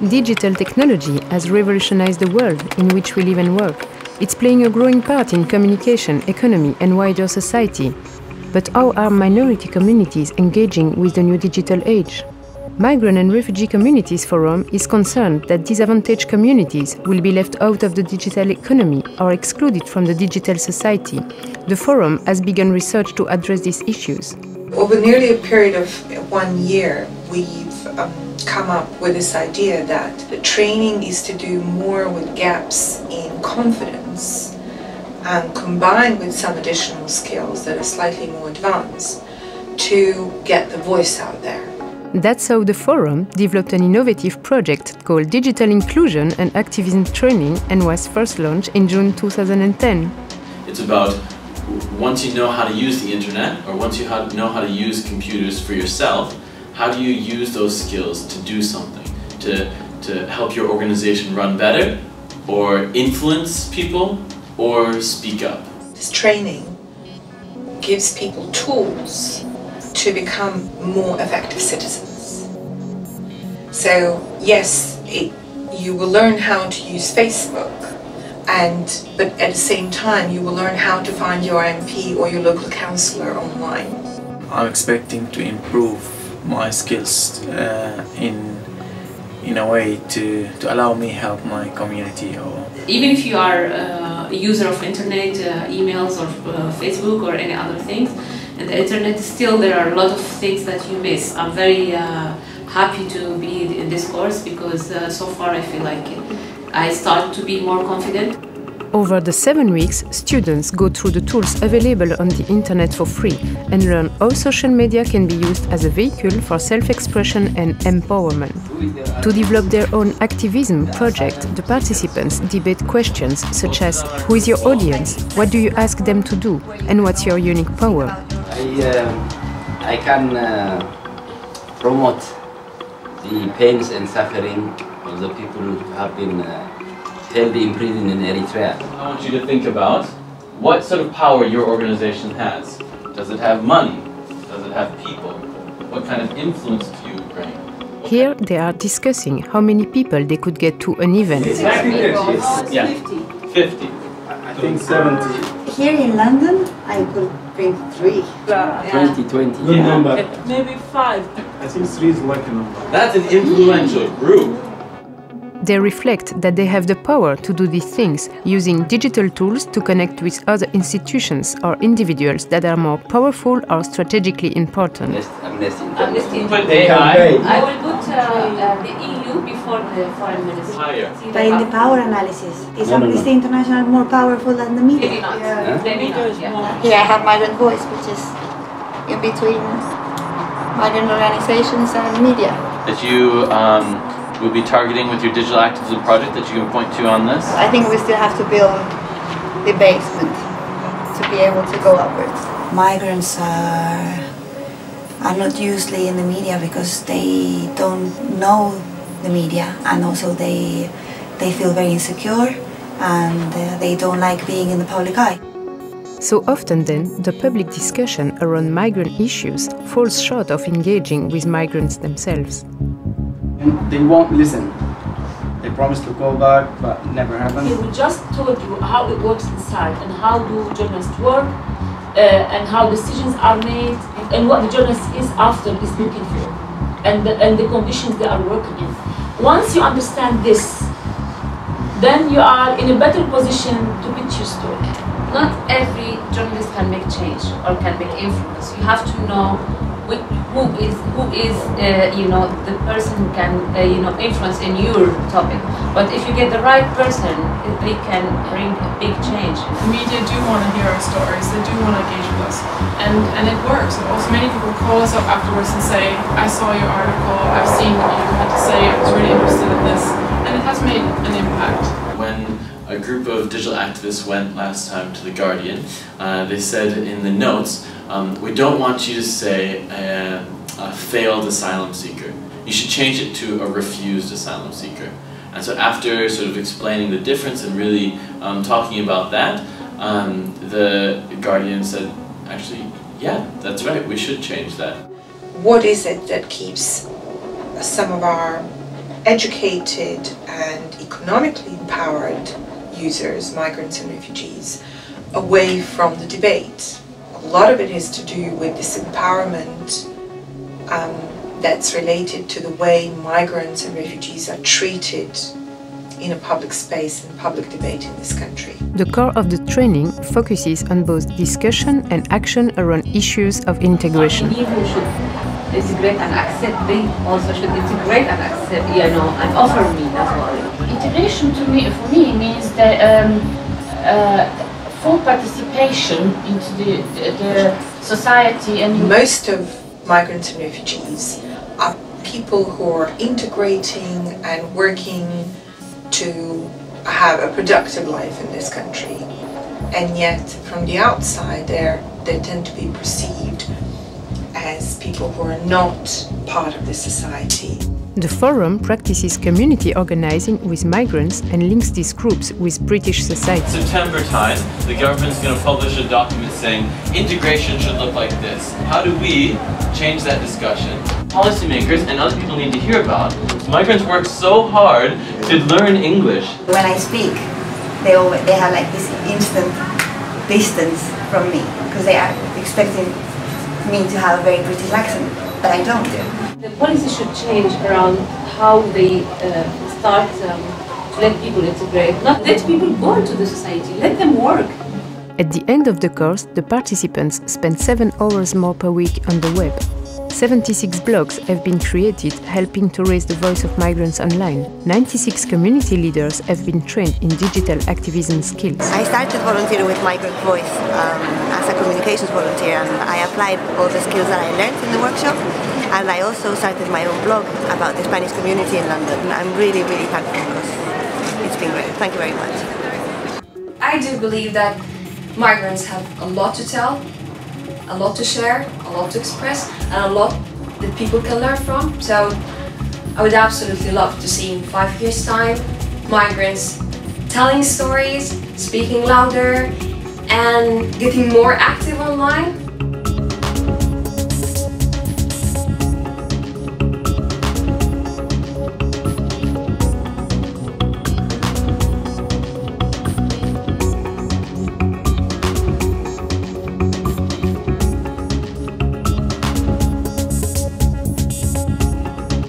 Digital technology has revolutionized the world in which we live and work. It's playing a growing part in communication, economy, and wider society. But how are minority communities engaging with the new digital age? Migrant and Refugee Communities Forum is concerned that disadvantaged communities will be left out of the digital economy or excluded from the digital society. The forum has begun research to address these issues. Over nearly a period of 1 year, we've come up with this idea that the training is to do more with gaps in confidence and combined with some additional skills that are slightly more advanced to get the voice out there. That's how the forum developed an innovative project called Digital Inclusion and Activism Training and was first launched in June 2010. It's about once you know how to use the internet, or once you know how to use computers for yourself, how do you use those skills to do something, to help your organization run better, or influence people, or speak up? This training gives people tools to become more effective citizens. So yes, you will learn how to use Facebook, but at the same time you will learn how to find your MP or your local councillor online. I'm expecting to improve my skills in a way to allow me help my community. Even if you are a user of internet, emails or Facebook or any other things, and the internet, still there are a lot of things that you miss. I'm very happy to be in this course because so far I feel like I start to be more confident. Over the 7 weeks, students go through the tools available on the internet for free and learn how social media can be used as a vehicle for self-expression and empowerment. To develop their own activism project, the participants debate questions such as: who is your audience? What do you ask them to do? And what's your unique power? I can promote the pains and suffering of the people who have been held in prison in Eritrea. I want you to think about what sort of power your organization has. Does it have money? Does it have people? What kind of influence do you bring? Here they are discussing how many people they could get to an event. Yeah, 50. I think 70. Here in London, I could bring 3. 2020. Good number. Maybe 5. I think 3 is like a number. That's an influential group. They reflect that they have the power to do these things, using digital tools to connect with other institutions or individuals that are more powerful or strategically important. Amnesty. Put AI. I will put the EU before the foreign ministry. Higher. But in the power analysis, is Amnesty International more powerful than the media? Maybe not. Maybe not. Yeah. Here I have Migrant Voice, which is in between migrant organizations and media. That you will be targeting with your Digital Activism Project that you can point to on this? I think we still have to build the basement to be able to go upwards. Migrants are not usually in the media because they don't know the media, and also they feel very insecure and they don't like being in the public eye. So often then, the public discussion around migrant issues falls short of engaging with migrants themselves. They won't listen. They promise to go back, but never happens. We just told you how it works inside and how do journalists work and how decisions are made and what the journalist is after is looking for and the conditions they are working in. Once you understand this, then you are in a better position to pitch your story. Not every journalist can make change or can make influence. You have to know who is the person who can influence in your topic. But if you get the right person, they can bring a big change. The media do want to hear our stories. They do want to engage with us, and it works. Also, many people call us up afterwards and say, "I saw your article. I've seen what you had to say. I was really interested in this," and it has made an impact. When a group of digital activists went last time to The Guardian, they said in the notes, we don't want you to say a failed asylum seeker. You should change it to a refused asylum seeker. And so after sort of explaining the difference and really talking about that, the Guardian said, actually, yeah, that's right, we should change that. What is it that keeps some of our educated and economically empowered users, migrants and refugees, away from the debate. A lot of it is to do with this empowerment that's related to the way migrants and refugees are treated in a public space and public debate in this country. The core of the training focuses on both discussion and action around issues of integration. I believe we should integrate and accept. They also should integrate and accept, and offer me as well. Integration for me means that full participation into the society. And most of migrants and refugees are people who are integrating and working to have a productive life in this country, and yet from the outside they tend to be perceived as people who are not part of the society. The forum practices community organizing with migrants and links these groups with British society. September time, the government's going to publish a document saying integration should look like this. How do we change that discussion? Policymakers and other people need to hear about. Migrants work so hard to learn English. When I speak, they have like this instant distance from me because they are expecting me to have a very British accent, but I don't. The policy should change around how they start to let people integrate, not let people go into the society, let them work. At the end of the course, the participants spend 7 hours more per week on the web. 76 blogs have been created, helping to raise the voice of migrants online. 96 community leaders have been trained in digital activism skills. I started volunteering with Migrant Voice as a communications volunteer, and I applied all the skills that I learned in the workshop. And I also started my own blog about the Spanish community in London. I'm really, really thankful because it's been great. Thank you very much. I do believe that migrants have a lot to tell, a lot to share, a lot to express, and a lot that people can learn from. So I would absolutely love to see in 5 years' time migrants telling stories, speaking louder, and getting more active online.